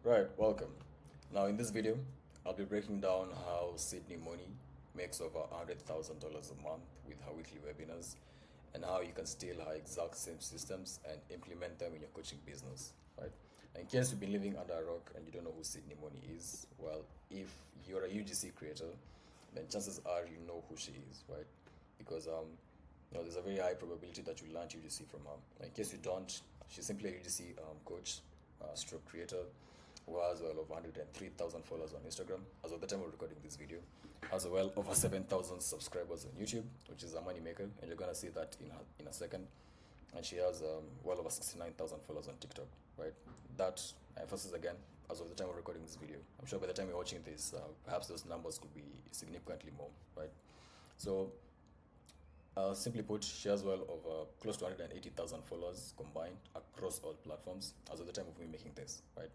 Right, welcome. Now in this video, I'll be breaking down how Sydney Money makes over $100,000 a month with her weekly webinars and how you can steal her exact same systems and implement them in your coaching business, right? In case you've been living under a rock and you don't know who Sydney Money is, well, if you're a UGC creator, then chances are you know who she is, right? Because there's a very high probability that you learn UGC from her. In case you don't, she's simply a UGC coach, stroke creator, who has well over 103,000 followers on Instagram as of the time of recording this video, has well over 7,000 subscribers on YouTube, which is a money maker, and you're gonna see that in a second. And she has well over 69,000 followers on TikTok, right? That emphasis again, as of the time of recording this video. I'm sure by the time you're watching this, perhaps those numbers could be significantly more, right? So simply put, she has well over close to 180,000 followers combined across all platforms as of the time of me making this, right?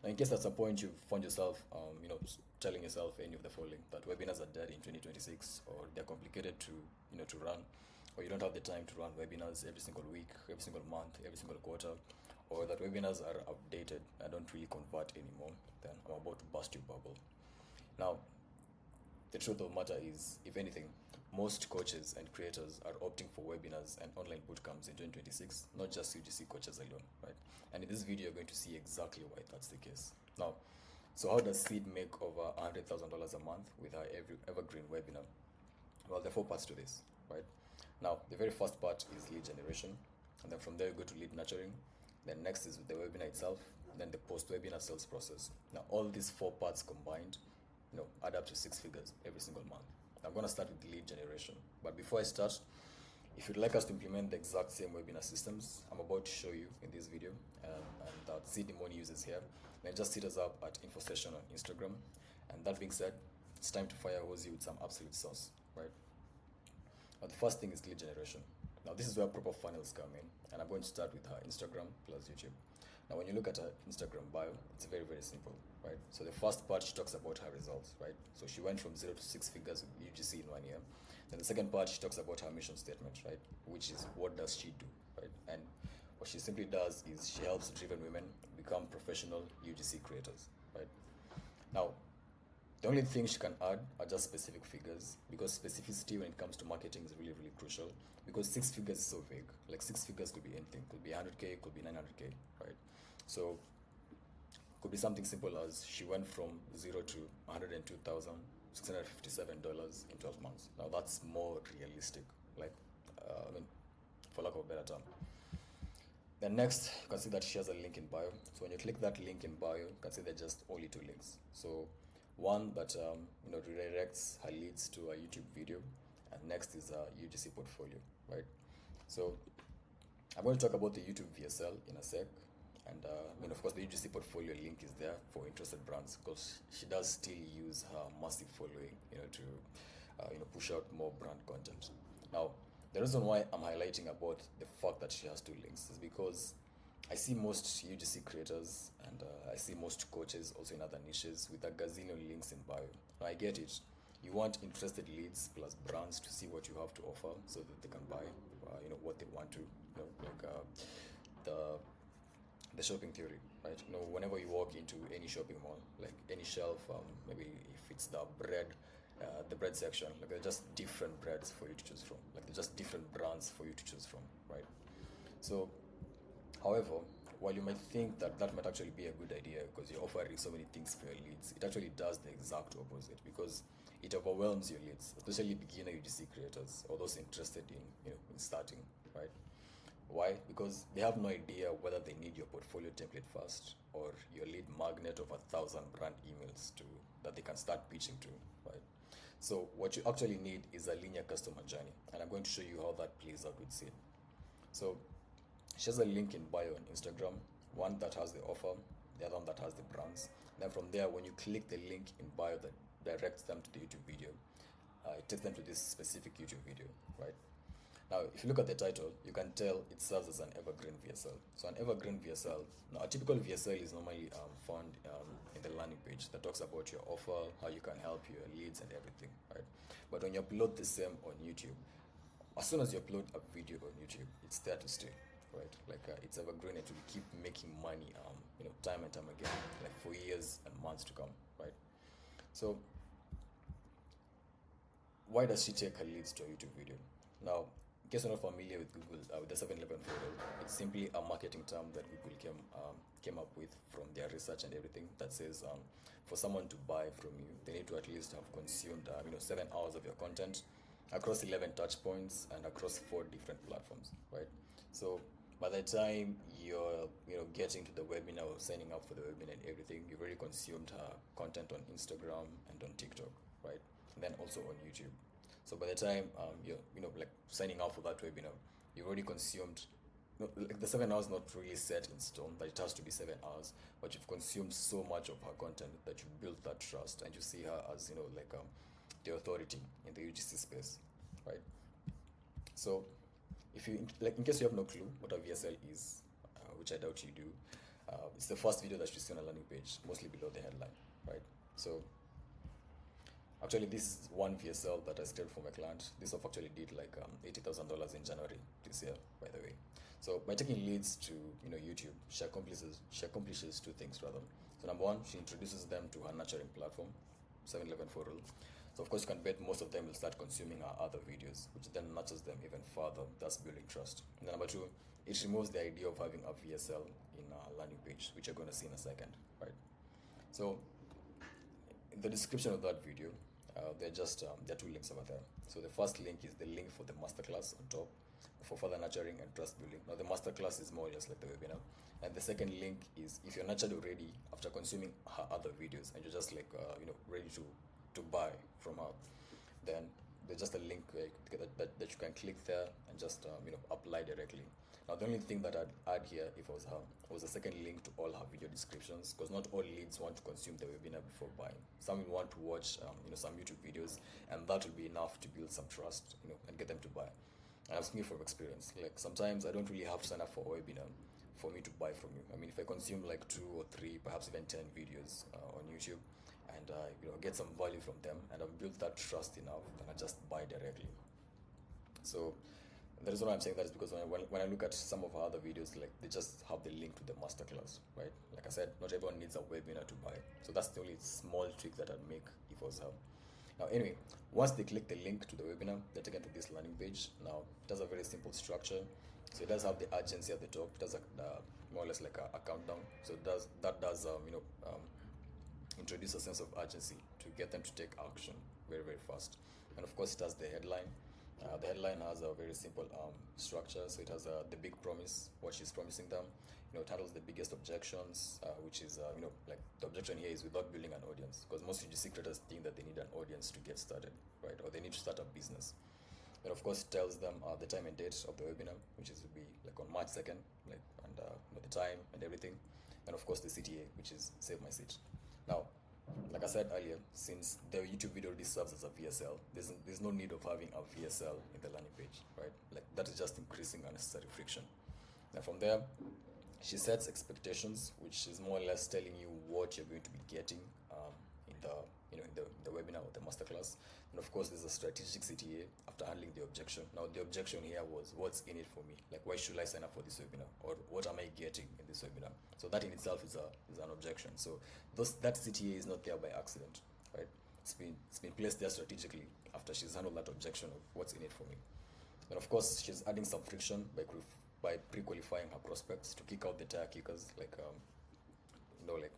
Now, in case at some point you found yourself, telling yourself any of the following, that webinars are dead in 2026, or they're complicated to run, or you don't have the time to run webinars every single week, every single month, every single quarter, or that webinars are outdated and don't really convert anymore, then I'm about to burst your bubble. Now, the truth of the matter is, if anything, most coaches and creators are opting for webinars and online bootcamps in 2026, not just UGC coaches alone, right? And in this video, you're going to see exactly why that's the case. Now, so how does Seed make over $100,000 a month with her evergreen webinar? Well, there are four parts to this, right? Now, the very first part is lead generation, and then from there you go to lead nurturing. Then next is the webinar itself, then the post-webinar sales process. Now, all these four parts combined, add up to six figures every single month. I'm going to start with lead generation. But before I start, if you'd like us to implement the exact same webinar systems I'm about to show you in this video, and that Sydney Money uses here, then just hit us up at InfoSession on Instagram. And that being said, it's time to fire hose you with some absolute sauce, right? Now, the first thing is lead generation. Now, this is where proper funnels come in, and I'm going to start with her Instagram plus YouTube. Now, when you look at her Instagram bio, it's very, very simple, right? So the first part, she talks about her results, right? So she went from 0 to 6 figures with UGC in 1 year. Then the second part, she talks about her mission statement, right? Which is, what does she do, right? And what she simply does is she helps driven women become professional UGC creators, right? Now, the only thing she can add are just specific figures, because specificity when it comes to marketing is really, really crucial. Because six figures is so vague. Like, six figures could be anything. Could be 100K, could be 900K, right? So could be something simple as she went from 0 to $102,657 in 12 months. Now that's more realistic, like, for lack of a better term. Then next, you can see that she has a link in bio. So when you click that link in bio, you can see there are just only two links. So one that redirects her leads to a YouTube video, and next is a UGC portfolio, right? So I'm going to talk about the YouTube VSL in a sec, and of course the UGC portfolio link is there for interested brands, because she does still use her massive following, to push out more brand content. Now, the reason why I'm highlighting about the fact that she has two links is because I see most UGC creators and I see most coaches also in other niches with a gazillion links in bio. Now, I get it. You want interested leads plus brands to see what you have to offer so that they can buy, what they want to, the shopping theory, right? Whenever you walk into any shopping mall, like any shelf, maybe if it's the bread section, like there are just different breads for you to choose from. Like there are just different brands for you to choose from, right? So, however, while you might think that that might actually be a good idea because you're offering so many things for your leads, it actually does the exact opposite, because it overwhelms your leads, especially beginner UGC creators or those interested in starting, right? Why? Because they have no idea whether they need your portfolio template first or your lead magnet of 1,000 brand emails that they can start pitching to, right? So what you actually need is a linear customer journey, and I'm going to show you how that plays out with Seed. So she has a link in bio on Instagram, one that has the offer, the other one that has the brands. Then from there, when you click the link in bio that directs them to the YouTube video, it takes them to this specific YouTube video, right? Now, if you look at the title, you can tell it serves as an evergreen VSL. So an evergreen VSL, now a typical VSL is normally found in the landing page that talks about your offer, how you can help your leads and everything, right? But when you upload the same on YouTube, as soon as you upload a video on YouTube, it's there to stay. right? Like it's evergreen. It will keep making money, time and time again, like for years and months to come, right? So why does she take her leads to a YouTube video? Now, in case you're not familiar with Google, with the 7-Eleven photo, it's simply a marketing term that Google came up with from their research and everything that says for someone to buy from you, they need to at least have consumed 7 hours of your content across 11 touch points and across 4 different platforms, right? So by the time you're getting to the webinar or signing up for the webinar and everything, you've already consumed content on Instagram and on TikTok, right? And then also on YouTube. So by the time you're like signing up for that webinar, you've already consumed. Like the 7 hours not really set in stone that it has to be 7 hours, but you've consumed so much of her content that you built that trust and you see her as like the authority in the UGC space, right? So if you like, in case you have no clue what a VSL is, which I doubt you do, it's the first video that you see on a landing page, mostly below the headline, right? So actually, this is one VSL that I created for my client. This off actually did like $80,000 in January this year, by the way. So by taking leads to YouTube, she accomplishes 2 things rather. So number one, she introduces them to her nurturing platform, 7-Eleven for Real. So of course you can bet most of them will start consuming her other videos, which then nurtures them even further, thus building trust. And then number two, it removes the idea of having a VSL in a landing page, which you're going to see in a second, right? So in the description of that video, there are 2 links over there. So the first link is the link for the masterclass on top for further nurturing and trust building. Now the masterclass is more or less like the webinar, and the second link is if you're nurtured already after consuming her other videos and you're just like ready to buy from her, then there's just a link that you can click there and just apply directly. Now the only thing that I'd add here, if I was her, was a second link to all her video descriptions, because not all leads want to consume the webinar before buying. Some will want to watch some YouTube videos, and that will be enough to build some trust and get them to buy. And I'm speaking from experience. Like sometimes I don't really have to sign up for a webinar for me to buy from you. I mean, if I consume like 2 or 3, perhaps even 10 videos on YouTube, and get some value from them, and I've built that trust enough, then I just buy directly. So the reason why I'm saying that is because when I look at some of our other videos, like they just have the link to the masterclass, right? Like I said, not everyone needs a webinar to buy. So that's the only small trick that I'd make if I was her. Now, anyway, once they click the link to the webinar, they're taken to this landing page. Now, it has a very simple structure. So it does have the urgency at the top. It does more or less like a countdown. So that does introduce a sense of urgency to get them to take action very, very fast. And of course, it has the headline. The headline has a very simple structure. So it has the big promise, what she's promising them. It handles the biggest objections, which is like the objection here is without building an audience, because most UGC creators think that they need an audience to get started, right? Or they need to start a business. Then of course it tells them the time and date of the webinar, which is will be like on March 2nd, like, and the time and everything. And of course the CTA, which is Save My Seat. Now, like I said earlier, since the YouTube video already serves as a VSL, there's no need of having a VSL in the landing page, right? Like that is just increasing unnecessary friction. Now from there, she sets expectations, which is more or less telling you what you're going to be getting in the webinar or the masterclass. And of course, there's a strategic CTA after handling the objection. Now, the objection here was, what's in it for me? Like, why should I sign up for this webinar? Or what am I getting in this webinar? So that in itself is an objection. So that CTA is not there by accident, right? It's been placed there strategically after she's handled that objection of what's in it for me. And of course, she's adding some friction by pre-qualifying her prospects to kick out the tire kickers, like like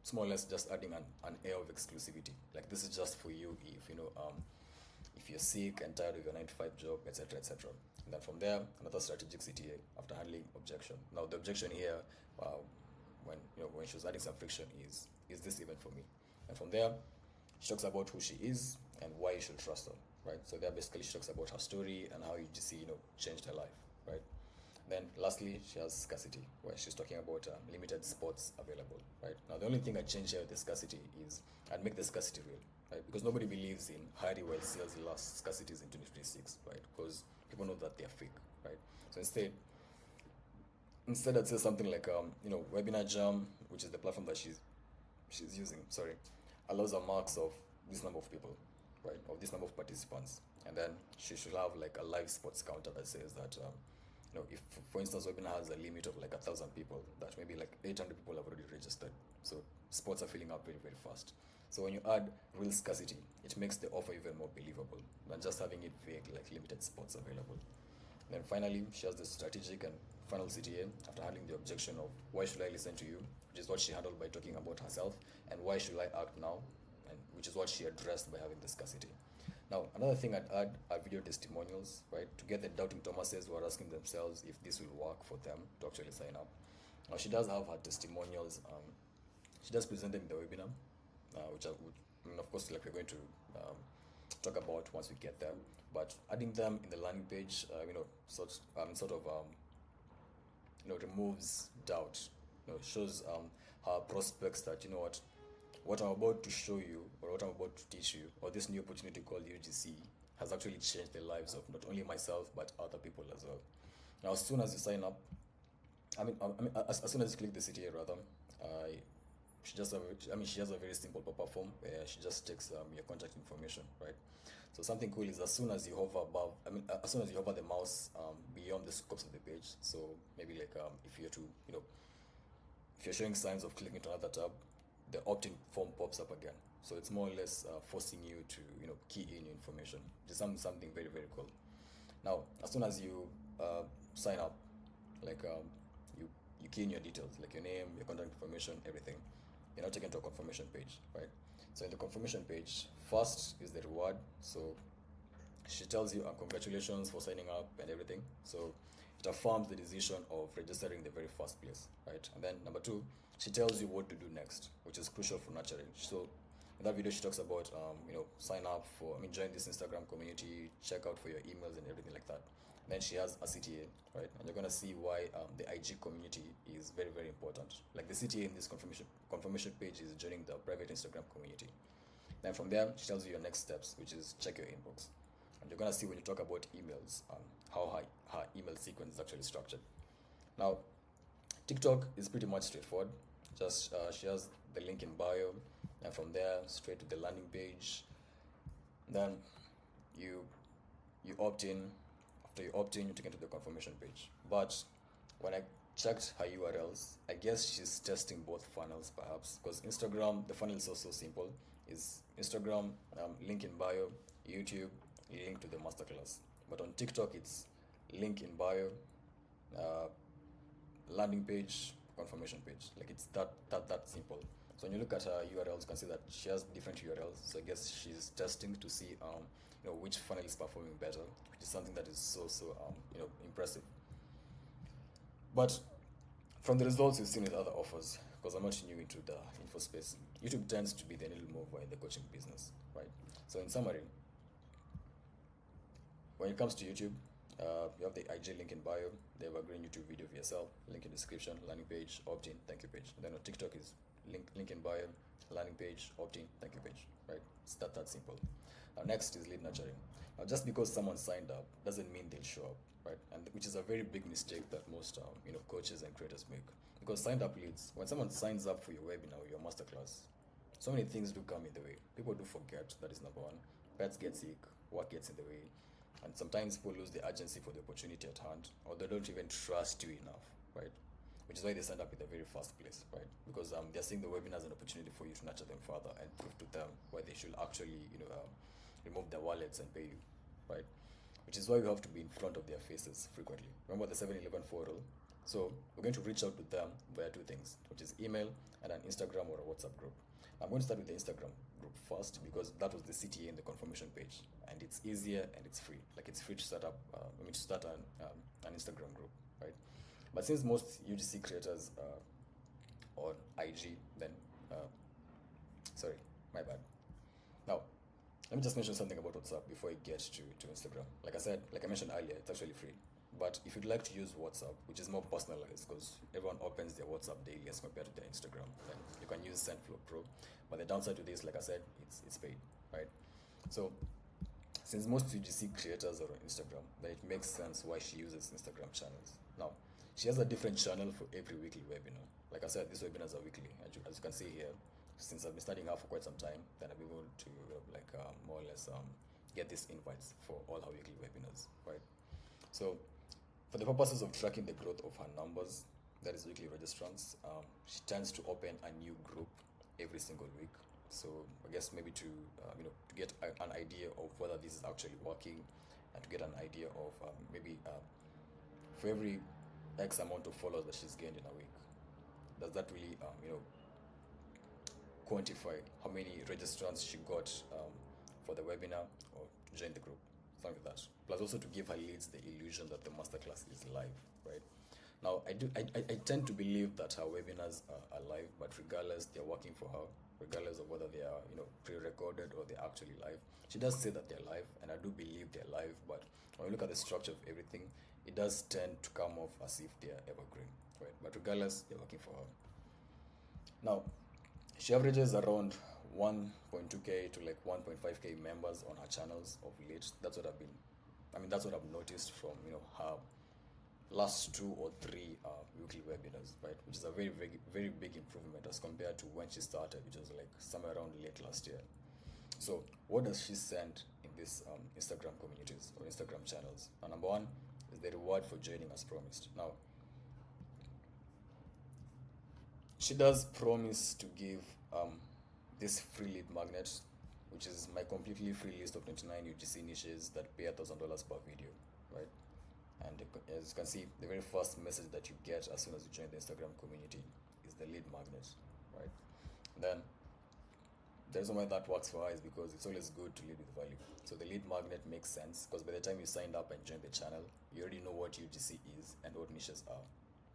it's more or less just adding an air of exclusivity. Like this is just for you if you're sick and tired of your 9-to-5 job, etc., etc. And then from there, another strategic CTA after handling objection. Now the objection here, when she was adding some friction, is this even for me? And from there, she talks about who she is and why you should trust her, right? So there basically she talks about her story and how UGC changed her life, right? Then lastly, she has scarcity, where she's talking about limited spots available, right? Now the only thing I change here with the scarcity is I'd make the scarcity real, right? Because nobody believes in hurry while sales last scarcities in 2026, right? Because people know that they're fake, right? So instead I'd say something like Webinar Jam, which is the platform that she's using, allows a max of this number of people, right? Of this number of participants. And then she should have like a live spots counter that says that If for instance webinar has a limit of like 1,000 people, that maybe like 800 people have already registered. So spots are filling up very, very fast. So when you add real scarcity, it makes the offer even more believable than just having it vague, like limited spots available. Then finally, she has the strategic and final CTA after handling the objection of why should I listen to you, which is what she handled by talking about herself, and why should I act now, and which is what she addressed by having the scarcity. Now, another thing I'd add are video testimonials, right? To get the doubting Thomases who are asking themselves if this will work for them to actually sign up. Now, she does have her testimonials. She does present them in the webinar, which I mean, of course, like we're going to um, talk about once we get there. But adding them in the landing page, sort of removes doubt. Shows her prospects that what I'm about to show you, or what I'm about to teach you, or this new opportunity called UGC has actually changed the lives of not only myself but other people as well. Now, as soon as you sign up, as soon as you click the CTA rather, she has a very simple pop-up form where she just takes your contact information, right? So something cool is as soon as you hover as soon as you hover the mouse beyond the scopes of the page. So maybe like if you're showing signs of clicking to another tab, the opt-in form pops up again. So it's more or less forcing you to key in your information, which is something very, very cool. Now, as soon as you sign up, like you key in your details, like your name, your contact information, everything. You're now taken to a confirmation page, right? So in the confirmation page, first is the reward. So she tells you, congratulations for signing up and everything. So it affirms the decision of registering in the very first place, right? And then number two, she tells you what to do next, which is crucial for nurturing. So in that video, she talks about, sign up join this Instagram community, check out for your emails and everything like that. And then she has a CTA, right? And you're gonna see why the IG community is very, very important. Like the CTA in this confirmation page is joining the private Instagram community. Then from there, she tells you your next steps, which is check your inbox. And you're gonna see when you talk about emails, how her email sequence is actually structured. Now, TikTok is pretty much straightforward. Just she has the link in bio, and from there straight to the landing page. Then you opt in. After you opt in, you're taken to the confirmation page. But when I checked her URLs, I guess she's testing both funnels perhaps, because Instagram, the funnel is also simple. Is Instagram, link in bio, YouTube, link to the masterclass. But on TikTok, it's link in bio, uh, landing page, confirmation page. Like it's that simple. So when you look at her URLs, you can see that she has different URLs. So I guess she's testing to see which funnel is performing better, which is something that is so impressive. But from the results we've seen with other offers, because I'm not new into the info space, YouTube tends to be the needle mover in the coaching business, right? So in summary, when it comes to YouTube, you have the IG link in bio, they have a green YouTube video of yourself, link in description, landing page, opt-in, thank you page. And then on TikTok is link in bio, landing page, opt-in, thank you page, right? It's that simple. Now next is lead nurturing. Now just because someone signed up doesn't mean they'll show up, right? And which is a very big mistake that most coaches and creators make. Because signed up leads, when someone signs up for your webinar or your masterclass, so many things do come in the way. People do forget, that is number one. Pets get sick, work gets in the way, and sometimes people lose the urgency for the opportunity at hand, or they don't even trust you enough, right? Which is why they signed up in the very first place, right? Because they're seeing the webinar as an opportunity for you to nurture them further and prove to them why they should actually, remove their wallets and pay you, right? Which is why we have to be in front of their faces frequently. Remember the 7-11 4 rule? So we're going to reach out to them via two things, which is email and an Instagram or a WhatsApp group. I'm going to start with the Instagram group first because that was the CTA in the confirmation page, and it's easier and it's free. Like it's free to start up. To start an Instagram group, right? But since most UGC creators are on IG, then sorry, my bad. Now, let me just mention something about WhatsApp before I get to Instagram. Like I mentioned earlier, it's actually free. But if you'd like to use WhatsApp, which is more personalized because everyone opens their WhatsApp daily as compared to their Instagram, then you can use SendFlow Pro. But the downside to this, like I said, it's paid, right? So since most UGC creators are on Instagram, then it makes sense why she uses Instagram channels. Now, she has a different channel for every weekly webinar. Like I said, these webinars are weekly, as you can see here. Since I've been studying her for quite some time, then I've been able to more or less get these invites for all her weekly webinars, right? So For the purposes of tracking the growth of her numbers, that is weekly registrants, she tends to open a new group every single week. So I guess maybe to to get an idea of whether this is actually working, and to get an idea of maybe for every X amount of followers that she's gained in a week, does that really quantify how many registrants she got for the webinar or to join the group, something like that. Plus, also to give her leads the illusion that the masterclass is live, right? Now, I tend to believe that her webinars are live, but regardless, they're working for her, regardless of whether they are pre-recorded or they're actually live. She does say that they're live, and I do believe they're live. But when you look at the structure of everything, it does tend to come off as if they're evergreen, right? But regardless, they're working for her. Now, she averages around 1.2k to like 1.5k members on her channels of late. That's what that's what I've noticed from her last 2 or 3 weekly webinars, right? Which is a very, very, very big improvement as compared to when she started, which was like somewhere around late last year. So, what does she send in these Instagram communities or Instagram channels? Now, number one is the reward for joining as promised. Now, she does promise to give this free lead magnet, which is my completely free list of 29 UGC niches that pay $1,000 per video, right? And as you can see, the very first message that you get as soon as you join the Instagram community is the lead magnet, right? Then the reason why that works for her is because it's always good to lead with value. So the lead magnet makes sense because by the time you signed up and joined the channel, you already know what UGC is and what niches are,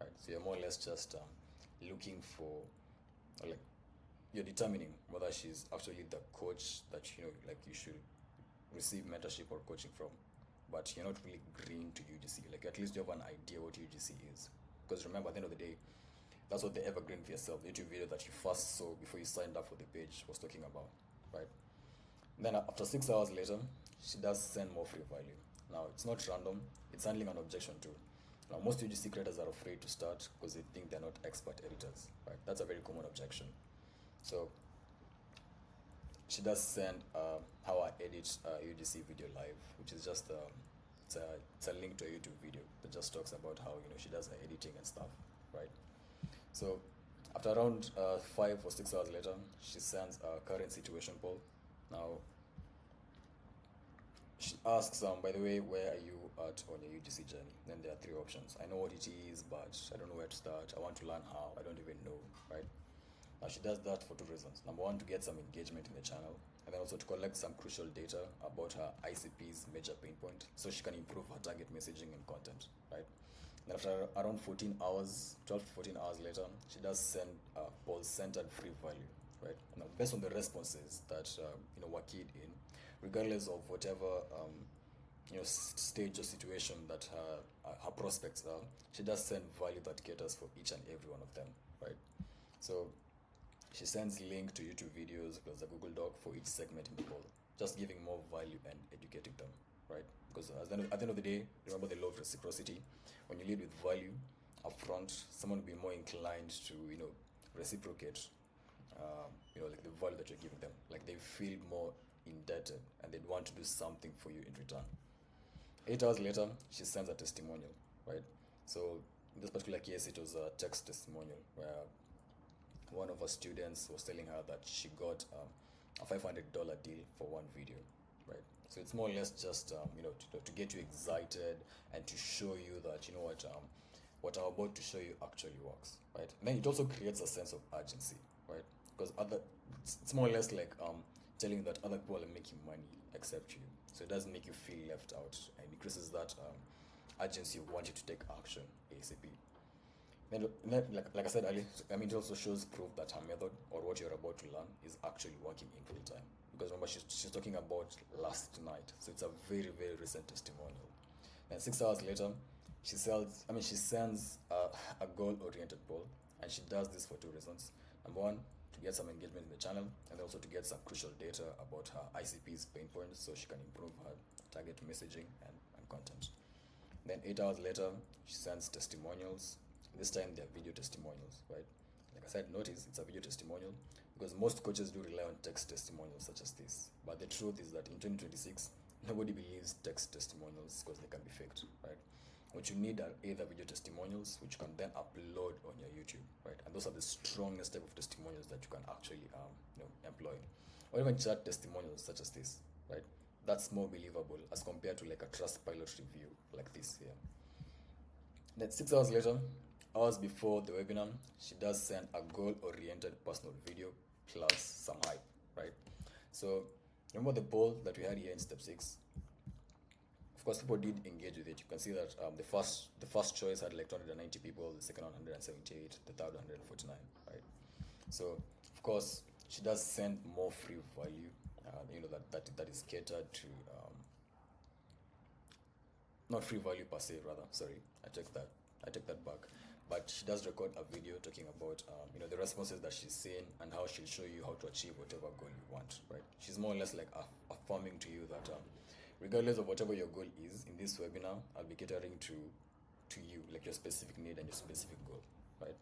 right? So you're more or less just looking for, or like, you're determining whether she's actually the coach that you should receive mentorship or coaching from, but you're not really green to UGC. Like, at least you have an idea what UGC is, because remember, at the end of the day, that's what the evergreen for yourself, the YouTube video that you first saw before you signed up for the page, was talking about, right? Then after 6 hours later, she does send more free value. Now, it's not random, it's handling an objection too. Now, most UGC creators are afraid to start because they think they're not expert editors, right? That's a very common objection. So she does send how I edit UGC video live, which is just it's a link to a YouTube video that just talks about how she does her editing and stuff, right? So after around 5 or 6 hours later, she sends a current situation poll. Now she asks, by the way, where are you at on your UGC journey? Then there are 3 options. I know what it is, but I don't know where to start. I want to learn how. I don't even know, right? Now she does that for 2 reasons. Number one, to get some engagement in the channel, and then also to collect some crucial data about her ICP's major pain point, so she can improve her target messaging and content, right? And after around 14 hours, 12 to 14 hours later, she does send poll-centered free value, right? Now, based on the responses that were keyed in, regardless of whatever stage or situation that her prospects are, she does send value that caters for each and every one of them, right? So she sends link to YouTube videos plus a Google Doc for each segment in the poll, just giving more value and educating them, right? Because at the end of the day, remember the law of reciprocity. When you lead with value upfront, someone will be more inclined to reciprocate, like the value that you're giving them. Like, they feel more indebted and they'd want to do something for you in return. 8 hours later, she sends a testimonial, right? So in this particular case, it was a text testimonial where one of her students was telling her that she got a $500 deal for one video, right? So it's more or less just to get you excited and to show you that what I'm about to show you actually works, right? And then it also creates a sense of urgency, right? Because it's more or less like telling you that other people are making money except you. So it does make you feel left out and increases that urgency of wanting to take action ASAP. Then, like I said earlier, it also shows proof that her method or what you're about to learn is actually working in real time. Because remember, she's talking about last night, so it's a very, very recent testimonial. Then 6 hours later, she sends a goal-oriented poll, and she does this for 2 reasons. Number one, to get some engagement in the channel, and also to get some crucial data about her ICP's pain points, so she can improve her target messaging and content. Then 8 hours later, she sends testimonials. This time they're video testimonials, right? Like I said, notice it's a video testimonial because most coaches do rely on text testimonials such as this. But the truth is that in 2026, nobody believes text testimonials because they can be faked, right? what you need are either video testimonials, which you can then upload on your YouTube, right? And those are the strongest type of testimonials that you can actually employ, or even chat testimonials such as this, right? That's more believable as compared to like a Trustpilot review like this here. Then 6 hours later, hours before the webinar, she does send a goal-oriented personal video plus some hype, right? So remember the poll that we had here in step 6? Of course, people did engage with it. You can see that the first choice had like 290 people, the second one 178, the third 149, right? So of course, she does send more free value, that is catered to not free value per se, rather. Sorry, I take that back. But she does record a video talking about the responses that she's seen and how she'll show you how to achieve whatever goal you want, right? She's more or less like affirming to you that regardless of whatever your goal is in this webinar, I'll be catering to you, like your specific need and your specific goal, right?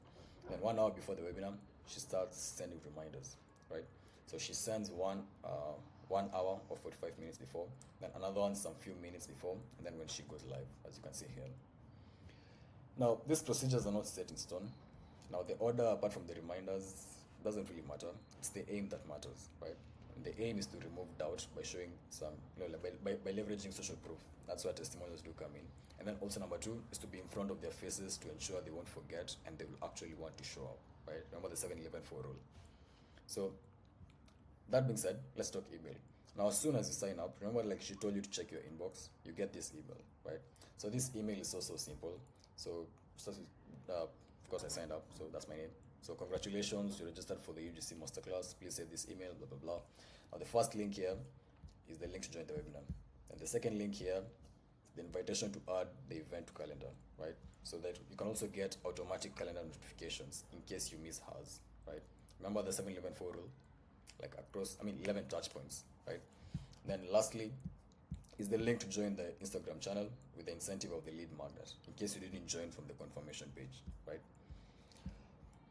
Then 1 hour before the webinar, she starts sending reminders, right? So she sends 1 hour or 45 minutes before, then another one some few minutes before, and then when she goes live, as you can see here. Now, these procedures are not set in stone. Now, the order, apart from the reminders, doesn't really matter. It's the aim that matters, right? And the aim is to remove doubt by showing some, by leveraging social proof. That's where testimonials do come in. And then also number 2 is to be in front of their faces to ensure they won't forget and they will actually want to show up, right? Remember the 7-11-4 rule. So, that being said, let's talk email. Now, as soon as you sign up, remember like she told you to check your inbox, you get this email, right? So this email is so simple. So of course I signed up, so that's my name. So congratulations, you registered for the UGC Masterclass. Please save this email, blah, blah, blah. Now the first link here is the link to join the webinar. And the second link here, the invitation to add the event to calendar, right? So that you can also get automatic calendar notifications in case you miss hers, right? Remember the 7-11-4 rule? Like 11 touch points, right? Then lastly is the link to join the Instagram channel with the incentive of the lead magnet in case you didn't join from the confirmation page, right?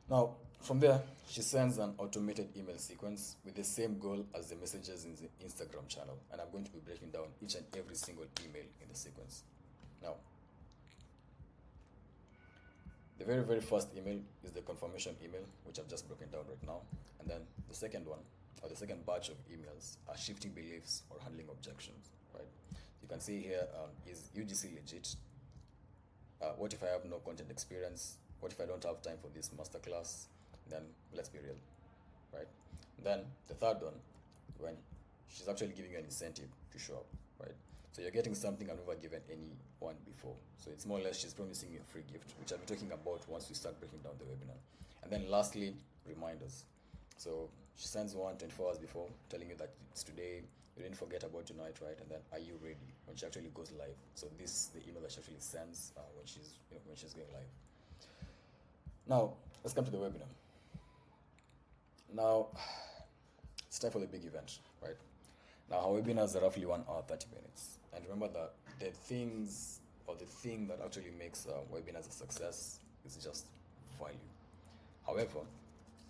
Now, from there, she sends an automated email sequence with the same goal as the messages in the Instagram channel, and I'm going to be breaking down each and every single email in the sequence. Now, the very, very first email is the confirmation email, which I've just broken down right now, and then the second one, or the second batch of emails, are shifting beliefs or handling objections, right? You can see here, is UGC legit? What if I have no content experience? What if I don't have time for this masterclass? Then let's be real, right? Then the third one, when she's actually giving you an incentive to show up, right? So you're getting something I've never given anyone before. So it's more or less she's promising you a free gift, which I'll be talking about once we start breaking down the webinar. And then lastly, reminders. So she sends one 24 hours before, telling you that it's today, you didn't forget about tonight, right? And then, are you ready? When she actually goes live. So this is the email that she actually sends when she's going live. Now, let's come to the webinar. Now, it's time for the big event, right? Now, our webinars are roughly 1 hour, 30 minutes. And remember that the thing that actually makes webinars a success is just value. However,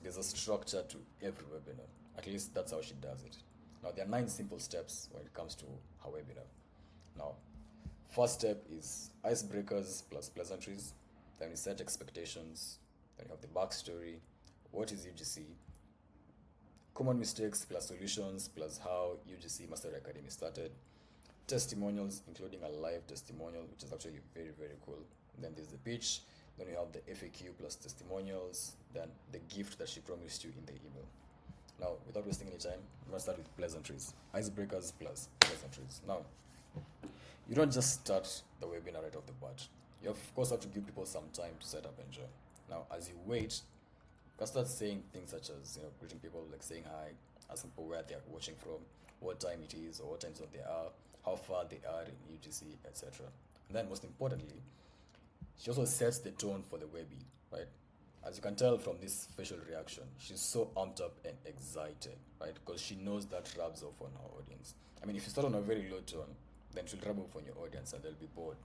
there's a structure to every webinar. At least that's how she does it. Now, there are 9 simple steps when it comes to her webinar. Now, first step is icebreakers plus pleasantries. Then we set expectations. Then you have the backstory. What is UGC? Common mistakes plus solutions plus how UGC Mastery Academy started. Testimonials, including a live testimonial, which is actually very, very cool. Then there's the pitch. Then we have the FAQ plus testimonials. Then the gift that she promised you in the email. Now, without wasting any time, I'm going to start with pleasantries. Icebreakers plus pleasantries. Now, you don't just start the webinar right off the bat. You of course have to give people some time to set up and join. Now, as you wait, you can start saying things such as, greeting people, like saying hi, asking people where they are watching from, what time it is or what time zone they are, how far they are in UGC, etc. And then most importantly, she also sets the tone for the webbie, right? As you can tell from this facial reaction, she's so amped up and excited, right? Because she knows that rubs off on her audience. I mean, if you start on a very low tone, then she'll rub off on your audience and they'll be bored.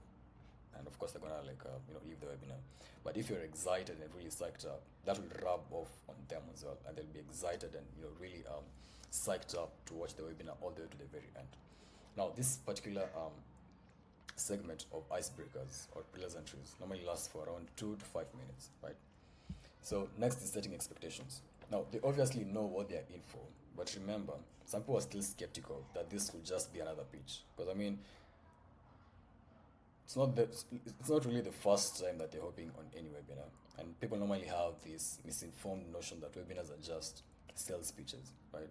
And of course, they're gonna leave the webinar. But if you're excited and really psyched up, that will rub off on them as well, and they'll be excited and really psyched up to watch the webinar all the way to the very end. Now, this particular segment of icebreakers or pleasantries normally lasts for around 2 to 5 minutes, right? So next is setting expectations. Now they obviously know what they are in for, but remember, some people are still skeptical that this will just be another pitch. Because I mean, it's not really the first time that they're hopping on any webinar, and people normally have this misinformed notion that webinars are just sales pitches, right?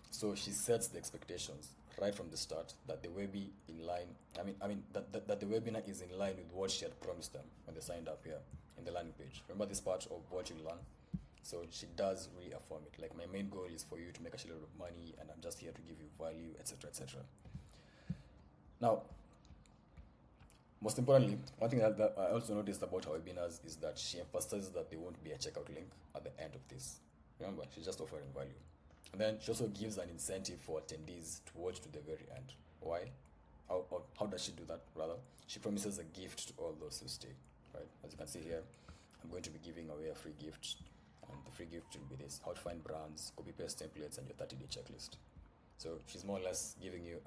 So she sets the expectations right from the start that they will be in line. That the webinar is in line with what she had promised them when they signed up here in the landing page. Remember this part of what you learn. So she does reaffirm it. Like, my main goal is for you to make a shitload of money, and I'm just here to give you value, etc., etc. Now, most importantly, one thing that I also noticed about her webinars is that she emphasizes that there won't be a checkout link at the end of this. Remember, she's just offering value. And then she also gives an incentive for attendees to watch to the very end. Why? How does she do that, rather? She promises a gift to all those who stay, right? As you can see here, I'm going to be giving away a free gift. And the free gift will be this: how to find brands, copy paste templates, and your 30-day checklist. So she's more or less giving you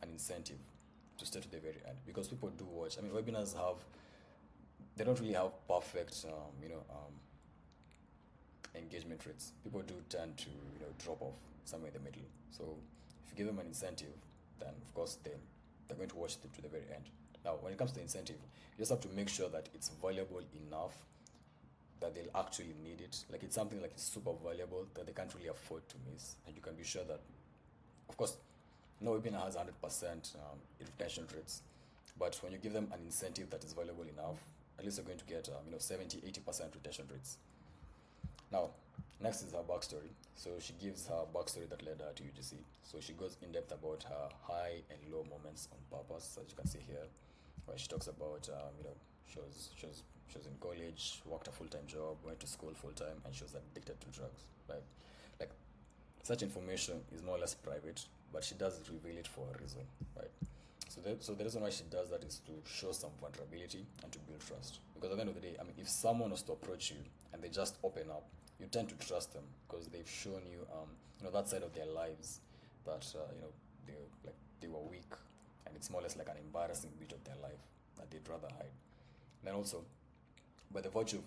an incentive to stay to the very end, because people do watch. I mean, webinars they don't really have perfect engagement rates. People do tend to drop off somewhere in the middle. So if you give them an incentive, then of course they're going to watch it to the very end. Now, when it comes to incentive, you just have to make sure that it's valuable enough that they'll actually need it. Like, it's something like it's super valuable that they can't really afford to miss, and you can be sure that, of course, no webinar has 100% retention rates, but when you give them an incentive that is valuable enough, at least you're going to get 70-80% retention rates. Now, next is her backstory. So she gives her backstory that led her to UGC. So she goes in depth about her high and low moments on purpose, as you can see here, where she talks about she was in college, worked a full-time job, went to school full-time, and she was addicted to drugs, right? Like, such information is more or less private, but she does reveal it for a reason, right? So the reason why she does that is to show some vulnerability and to build trust. Because at the end of the day, I mean, if someone was to approach you and they just open up, you tend to trust them because they've shown you, that side of their lives that they were weak, and it's more or less like an embarrassing bit of their life that they'd rather hide. And then also, by the virtue of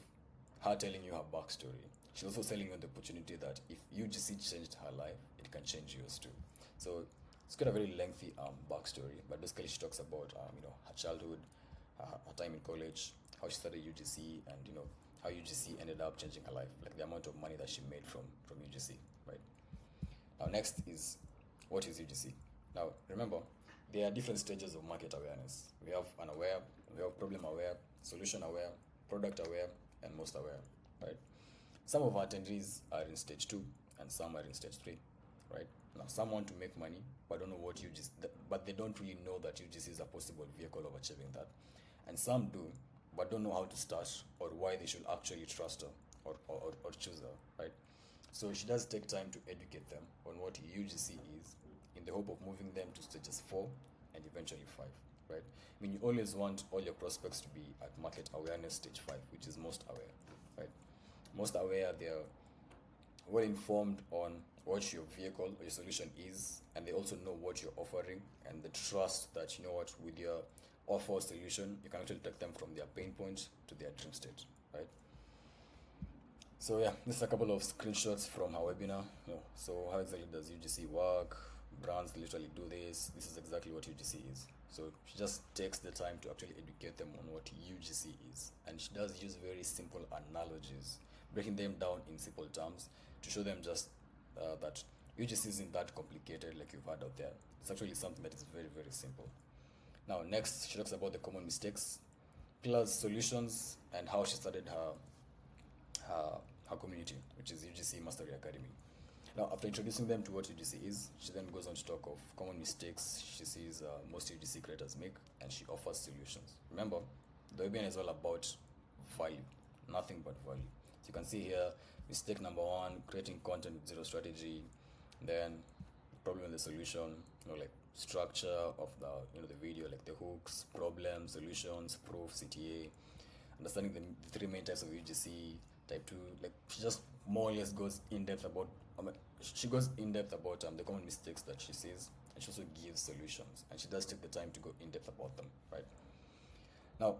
her telling you her backstory, she's also selling you the opportunity that if UGC changed her life, it can change yours too. So it's got a very lengthy backstory, but basically she talks about her childhood, her time in college, how she started UGC, and how UGC ended up changing her life, like the amount of money that she made from UGC, right? Now, next is, what is UGC? Now, remember, there are different stages of market awareness. We have unaware, we have problem aware, solution aware, product aware, and most aware, right? Some of our attendees are in stage 2, and some are in stage 3, right? Now, some want to make money, but don't know what UGC, but they don't really know that UGC is a possible vehicle of achieving that. And some do, but don't know how to start or why they should actually trust her or choose her, right? So she does take time to educate them on what UGC is, in the hope of moving them to stages 4 and eventually 5, right? I mean, you always want all your prospects to be at market awareness stage 5, which is most aware, right? Most aware, they're well informed on what your vehicle or your solution is, and they also know what you're offering, and the trust that, with your offer or solution, you can actually take them from their pain point to their dream state, right? So yeah, this is a couple of screenshots from her webinar. So how exactly does UGC work? Brands literally do this. This is exactly what UGC is. So she just takes the time to actually educate them on what UGC is, and she does use very simple analogies, breaking them down in simple terms to show them just that UGC isn't that complicated like you've heard out there. It's actually something that is very, very simple. Now, next, she talks about the common mistakes, plus solutions, and how she started her community, which is UGC Mastery Academy. Now, after introducing them to what UGC is, she then goes on to talk of common mistakes she sees most UGC creators make, and she offers solutions. Remember, the webinar is all about value, nothing but value. So you can see here, mistake number 1, creating content with zero strategy. Then, problem and the solution, like structure of the video, like the hooks, problem, solutions, proof, CTA, understanding the 3 main types of UGC, type 2, like she just more or less goes in depth about the common mistakes that she sees, and she also gives solutions, and she does take the time to go in depth about them, right? Now,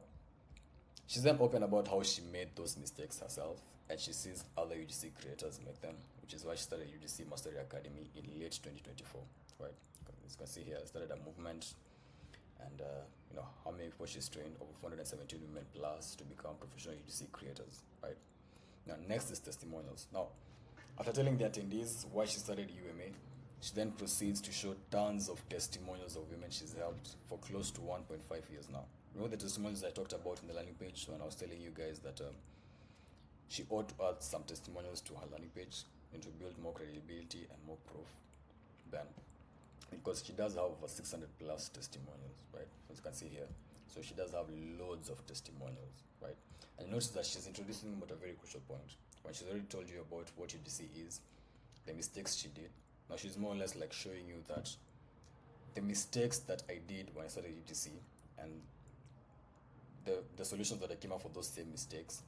she's then open about how she made those mistakes herself, and she sees other UGC creators make them, which is why she started UGC Mastery Academy in late 2024, right? As you can see here, started a movement, and how many people she's trained, over 417 women plus, to become professional UGC creators, right? Now, next is testimonials. Now, after telling the attendees why she started UMA, she then proceeds to show tons of testimonials of women she's helped for close to 1.5 years now. Remember the testimonials I talked about in the landing page when I was telling you guys that she ought to add some testimonials to her landing page and to build more credibility and more proof. Then, because she does have over 600 plus testimonials, right? As you can see here. So she does have loads of testimonials, right? And notice that she's introducing them at a very crucial point. When she's already told you about what UGC is, the mistakes she did. Now she's more or less like showing you that the mistakes that I did when I started UGC and the solutions that I came up for those same mistakes,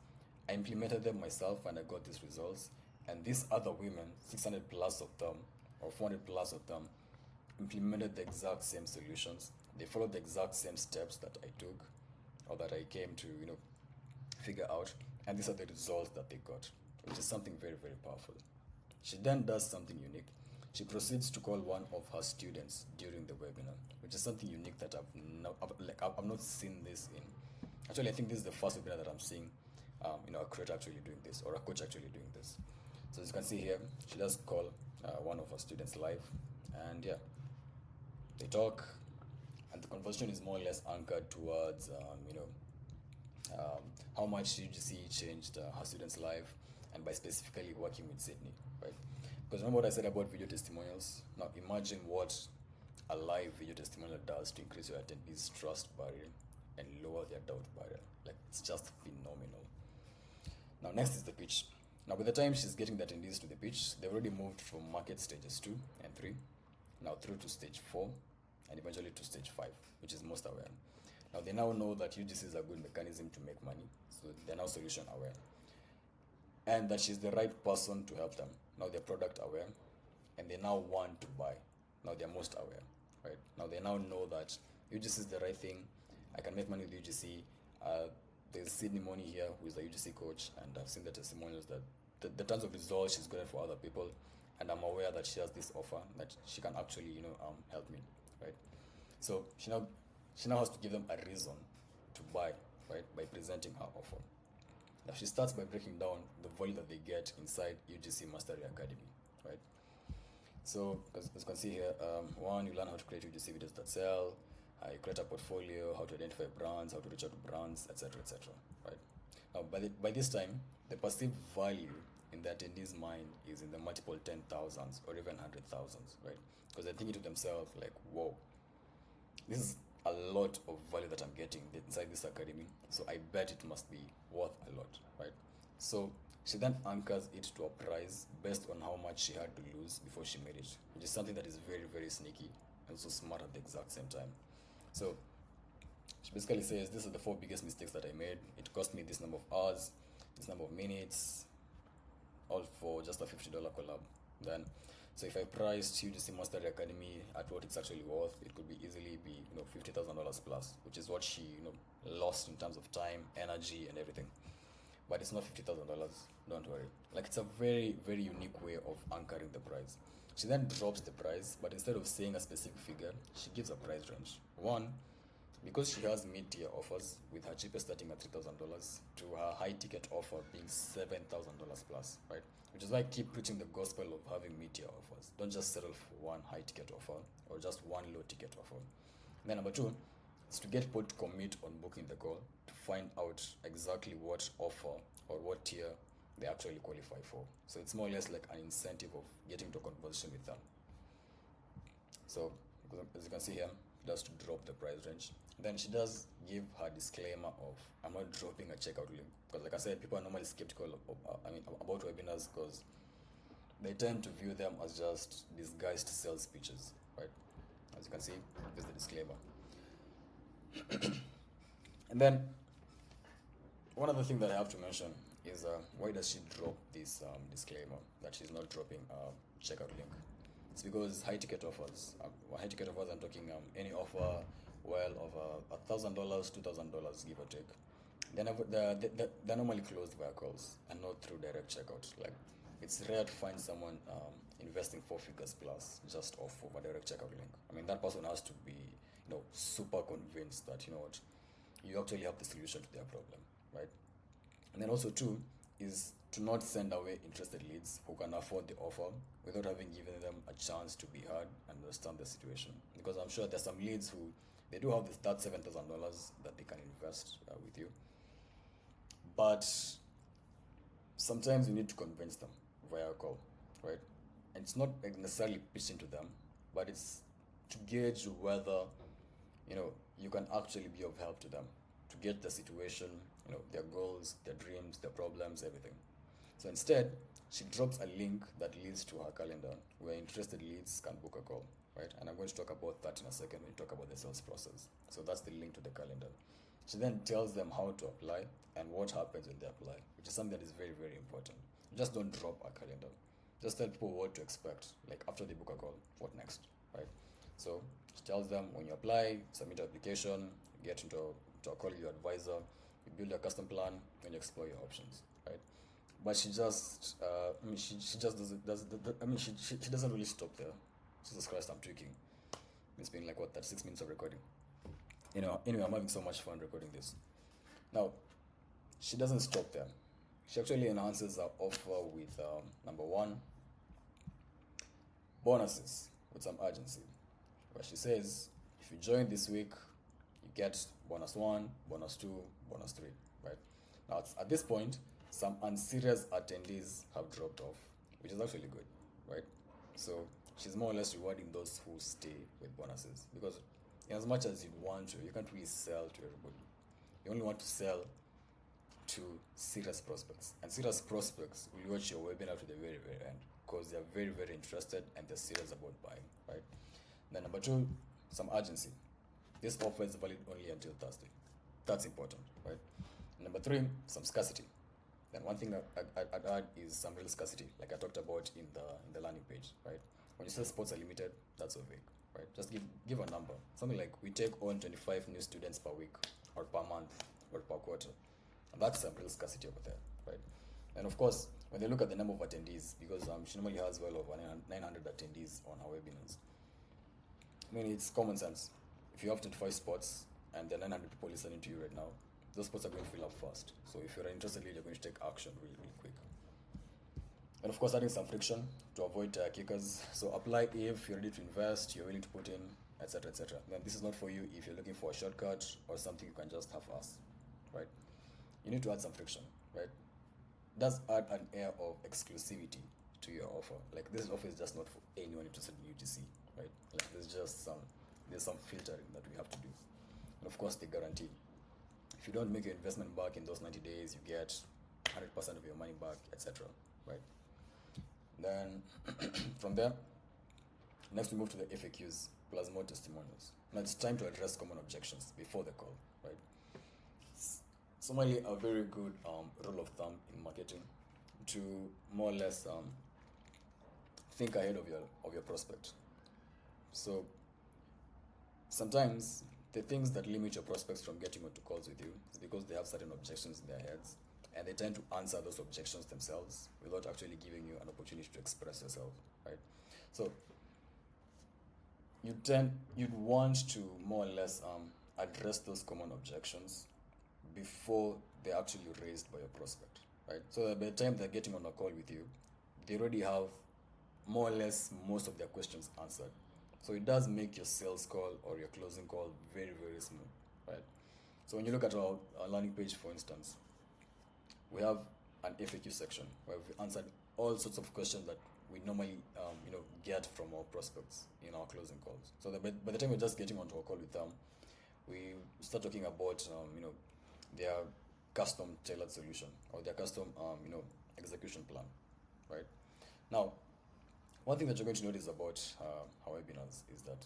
I implemented them myself and I got these results. And these other women, 600 plus of them, or 400 plus of them, implemented the exact same solutions. They followed the exact same steps that I took, or that I came to, figure out. And these are the results that they got, which is something very, very powerful. She then does something unique. She proceeds to call one of her students during the webinar, which is something unique that I've not seen this in. Actually, I think this is the first webinar that I'm seeing, a creator actually doing this, or a coach actually doing this. So as you can see here, she does call one of her students live, and yeah, they talk, and the conversation is more or less anchored towards, how much UGC changed her student's life, and by specifically working with Sydney, right? Because remember what I said about video testimonials? Now imagine what a live video testimonial does to increase your attendees' trust barrier and lower their doubt barrier. Like, it's just phenomenal. Now next is the pitch. Now by the time she's getting the attendees to the pitch, they've already moved from market stages 2 and 3, now through to stage 4, and eventually to stage 5, which is most aware. Now they now know that UGC is a good mechanism to make money, so they're now solution aware. And that she's the right person to help them. Now they're product aware, and they now want to buy. Now they're most aware, right? Now they now know that UGC is the right thing. I can make money with UGC. There's Sydney Money here, who is a UGC coach, and I've seen the testimonials that the tons of results she's gotten for other people, and I'm aware that she has this offer that she can actually, help me, right? So she now has to give them a reason to buy, right, by presenting her offer. Now she starts by breaking down the value that they get inside UGC Mastery Academy, right? So as you can see here, one, you learn how to create UGC videos that sell, you create a portfolio, how to identify brands, how to reach out to brands, etc., right? Now by this time, the perceived value in the attendee's mind is in the multiple 10,000s or even 100,000s, right? Because they're thinking to themselves like, whoa, this is a lot of value that I'm getting inside this academy, so I bet it must be worth a lot, right? So she then anchors it to a price based on how much she had to lose before she made it, which is something that is very, very sneaky and so smart at the exact same time. So she basically says, these are the 4 biggest mistakes that I made. It cost me this number of hours, this number of minutes, all for just a $50 collab. Then, so if I priced UGC Mastery Academy at what it's actually worth, it could easily be $50,000 plus, which is what she lost in terms of time, energy, and everything. But it's not $50,000. Don't worry. Like, it's a very, very unique way of anchoring the price. She then drops the price, but instead of saying a specific figure, she gives a price range. One, because she has mid-tier offers, with her cheapest starting at $3,000 to her high-ticket offer being $7,000 plus, right? Which is why I keep preaching the gospel of having mid-tier offers. Don't just settle for one high-ticket offer or just one low-ticket offer. And then number 2 is to get people to commit on booking the call to find out exactly what offer or what tier they actually qualify for. So it's more or less like an incentive of getting to a conversation with them. So as you can see here, she does to drop the price range. Then she does give her disclaimer of, I'm not dropping a checkout link, because like I said, people are normally skeptical about webinars because they tend to view them as just disguised sales pitches, right? As you can see, there's the disclaimer. And then one other thing that I have to mention is why does she drop this disclaimer that she's not dropping a checkout link? It's because high ticket offers, I'm talking any offer well over $1,000, $2,000, give or take. They're normally closed via calls and not through direct checkout. Like, it's rare to find someone investing 4 figures plus just off of a direct checkout link. I mean, that person has to be, super convinced that, what, you actually have the solution to their problem, right? And then also too is to not send away interested leads who can afford the offer without having given them a chance to be heard and understand the situation. Because I'm sure there's some leads who they do have that $7,000 that they can invest with you, but sometimes you need to convince them via a call, right? And it's not necessarily pitching to them, but it's to gauge whether you can actually be of help to them, to get the situation, their goals, their dreams, their problems, everything. So instead, she drops a link that leads to her calendar where interested leads can book a call, right? And I'm going to talk about that in a second when we talk about the sales process. So that's the link to the calendar. She then tells them how to apply and what happens when they apply, which is something that is very, very important. Just don't drop a calendar. Just tell people what to expect, like after they book a call, what next, right? So she tells them when you apply, submit your application, get to a call with your advisor, you build a custom plan, and you explore your options, right? But she just, she just she doesn't really stop there. Jesus Christ, I'm tweaking. It's been like what, 6 minutes of recording. Anyway, I'm having so much fun recording this. Now, she doesn't stop there. She actually enhances her offer with number one, bonuses with some urgency. Where she says, if you join this week, you get bonus one, bonus two, bonus three, right? Now, at this point, some unserious attendees have dropped off, which is actually good, right? So she's more or less rewarding those who stay with bonuses, because in as much as you'd want to, you can't really sell to everybody. You only want to sell to serious prospects, and serious prospects will watch your webinar to the very, very end because they're very, very interested and they're serious about buying, right? Then number two, some urgency. This offer is valid only until Thursday. That's important, right? Number three, some scarcity. Then one thing I'd add is some real scarcity, like I talked about in the landing page, right? When you say spots are limited, that's so vague, right? Just give a number, something like we take on 25 new students per week, or per month, or per quarter, and that's some real scarcity over there, right? And of course, when they look at the number of attendees, because she normally has well over 900 attendees on her webinars. I mean, it's common sense. If you have 25 spots and there are 900 people listening to you right now, those spots are going to fill up fast. So if you're an interested lead, you're going to take action really, really quick. And of course, adding some friction to avoid kickers. So apply if you're ready to invest, you're willing to put in, etc., etc. Then this is not for you if you're looking for a shortcut or something you can just half-ass, right? You need to add some friction, right? Does add an air of exclusivity to your offer. Like, this offer is just not for anyone interested in UGC, right? Like, there's some filtering that we have to do. And of course, the guarantee. If you don't make your investment back in those 90 days, you get 100% of your money back, etc., right? Then from there, next we move to the FAQs plus more testimonials. Now it's time to address common objections before the call, right? It's normally a very good rule of thumb in marketing to more or less think ahead of your prospect. So sometimes the things that limit your prospects from getting onto calls with you is because they have certain objections in their heads, and they tend to answer those objections themselves without actually giving you an opportunity to express yourself, right? So you'd want to more or less address those common objections before they're actually raised by your prospect, right? So that by the time they're getting on a call with you, they already have more or less most of their questions answered. So it does make your sales call or your closing call very, very smooth, right? So when you look at our landing page, for instance, we have an FAQ section where we answered all sorts of questions that we normally get from our prospects in our closing calls. So that by the time we're just getting onto a call with them, we start talking about their custom tailored solution or their custom execution plan, right? Now, one thing that you're going to notice about her webinars is that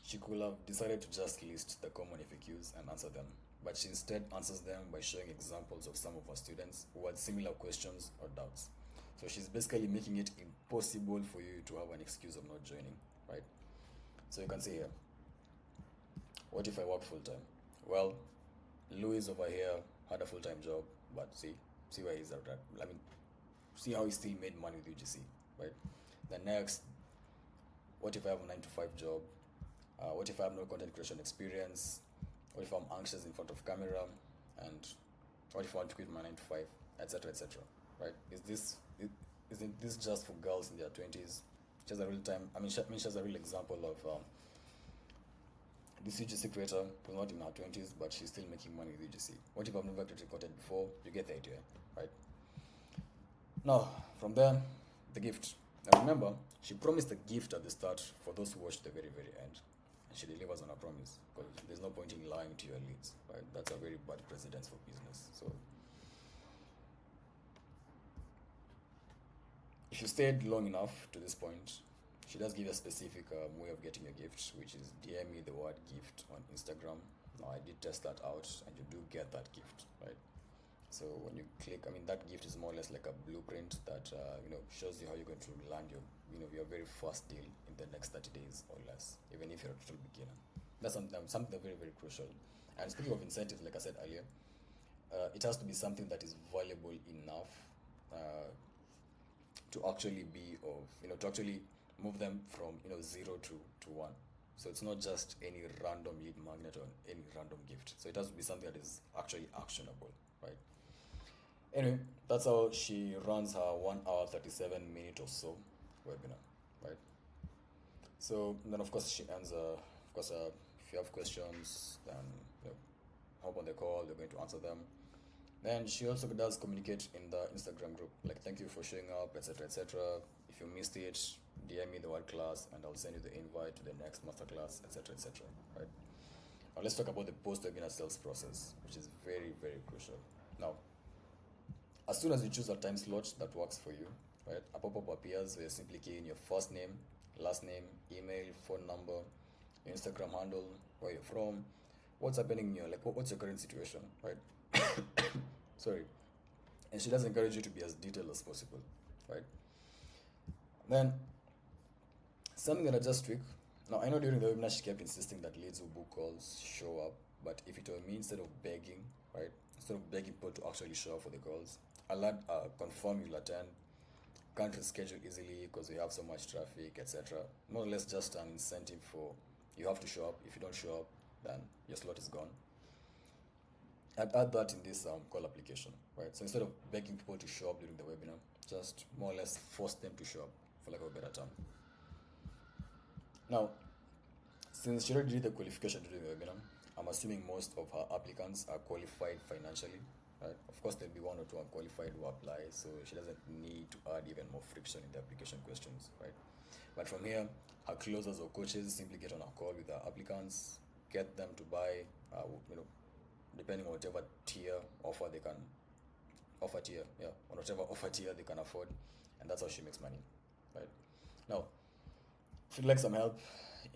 she could have decided to just list the common FAQs and answer them, but she instead answers them by showing examples of some of her students who had similar questions or doubts. So she's basically making it impossible for you to have an excuse of not joining, right? So you can see here, What if I work full time? Well, Louis over here had a full time job, but see where he's at. I mean, see how he still made money with UGC, right? The next, what if I have a 9 to 5 job? What if I have no content creation experience? What if I'm anxious in front of camera? And what if I want to quit my 9 to 5, etc., etc. Right? Isn't this just for girls in their 20s? She has a real time. She has a real example of this UGC creator who's not in her 20s, but she's still making money with UGC. What if I've never created content before? You get the idea, right? Now, from there, the gift. Now remember, she promised a gift at the start for those who watched the very, very end. And she delivers on her promise, because there's no point in lying to your leads, right? That's a very bad precedence for business. So, if you stayed long enough to this point, she does give a specific way of getting a gift, which is DM me the word gift on Instagram. Now, I did test that out, and you do get that gift, right? So when you click, that gift is more or less like a blueprint that shows you how you're going to land your very first deal in the next 30 days or less, even if you're a total beginner. That's something very, very crucial. And speaking of incentives, like I said earlier, it has to be something that is valuable enough to actually be to actually move them from 0 to 1. So it's not just any random lead magnet or any random gift. So it has to be something that is actually actionable, right? Anyway, that's how she runs her 1 hour 37 minute or so webinar, right? So then, of course, she ends. If you have questions, then hop on the call. They're going to answer them. Then she also does communicate in the Instagram group, like thank you for showing up, etc., etc. If you missed it, DM me the word class, and I'll send you the invite to the next masterclass, etc., etc. Right? Now let's talk about the post-webinar sales process, which is very, very crucial. Now, as soon as you choose a time slot that works for you, right, a pop-up appears where you simply key in your first name, last name, email, phone number, your Instagram handle, where you're from, what's happening in your what's your current situation, right? Sorry. And she does encourage you to be as detailed as possible, right? Then something that I just tweak. Now I know during the webinar she kept insisting that leads who book calls show up, but if it were me, instead of begging people to actually show up for the calls, I'll add confirm you'll attend, can't reschedule easily because we have so much traffic, etc. More or less just an incentive for you have to show up. If you don't show up, then your slot is gone. I'd add that in this call application, right? So instead of begging people to show up during the webinar, just more or less force them to show up, for lack of a better term. Now, since she already did the qualification during the webinar, I'm assuming most of her applicants are qualified financially, right? Of course, there'll be 1 or 2 unqualified who apply, so she doesn't need to add even more friction in the application questions, right? But from here, her closers or coaches simply get on a call with her applicants, get them to buy, depending on whatever tier offer they can offer tier, on whatever offer tier they can afford, and that's how she makes money, right? Now, if you'd like some help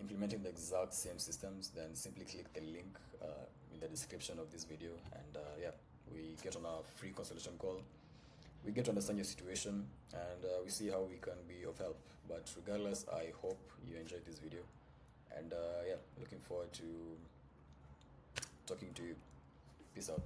implementing the exact same systems, then simply click the link in the description of this video, and we get on a free consultation call. We get to understand your situation, and we see how we can be of help. But regardless, I hope you enjoyed this video, and looking forward to talking to you. Peace out.